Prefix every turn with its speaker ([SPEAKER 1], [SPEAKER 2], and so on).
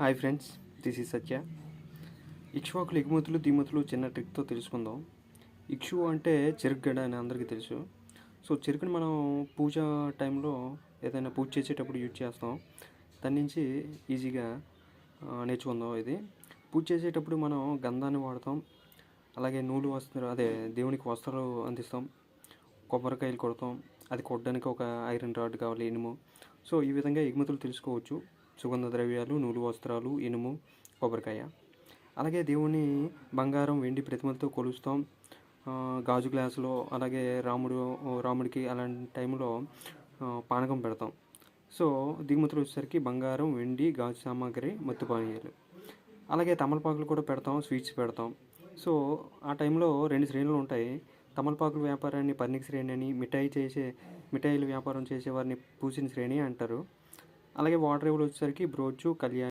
[SPEAKER 1] Hi friends, this is సత్య. ఇక్ష్వాకుల ఎగుమతులు దిగుమతులు చిన్న ట్రిక్తో తెలుసుకుందాం. ఇక్షు అంటే చెరుకుగడ అని అందరికీ తెలుసు. సో చెరుకుని మనం పూజ టైంలో ఏదైనా పూజ చేసేటప్పుడు యూజ్ చేస్తాం. దాని నుంచి ఈజీగా నేర్చుకుందాం. ఇది పూజ చేసేటప్పుడు మనం గంధాన్ని వాడతాం. అలాగే నూలు వస్త్రాలు, అదే దేవునికి వస్త్రాలు అందిస్తాం. కొబ్బరికాయలు కొడతాం. అది కొట్టడానికి ఒక ఐరన్ రాడ్ కావాలి, ఇనుము. సో ఈ విధంగా ఎగుమతులు తెలుసుకోవచ్చు. సుగంధ ద్రవ్యాలు, నూలు వస్త్రాలు, ఇనుము, కొబ్బరికాయ. అలాగే దేవుని బంగారం, వెండి ప్రతిమలతో కొలుస్తాం. గాజు గ్లాసులో, అలాగే రాముడికి అలాంటి టైంలో పానకం పెడతాం. సో దిగుమతులు వచ్చేసరికి బంగారం, వెండి, గాజు సామాగ్రి, మత్తు పానీయాలు. అలాగే తమలపాకులు కూడా పెడతాం, స్వీట్స్ పెడతాం. సో ఆ టైంలో 2 శ్రేణులు ఉంటాయి. తమలపాకుల వ్యాపారాన్ని పర్ణిక శ్రేణి అని, మిఠాయిల వ్యాపారం చేసేవారిని పూసిన శ్రేణి అంటారు. అలాగే వాటర్ రేవులు వచ్చేసరికి బ్రోచు, కళ్యాణి.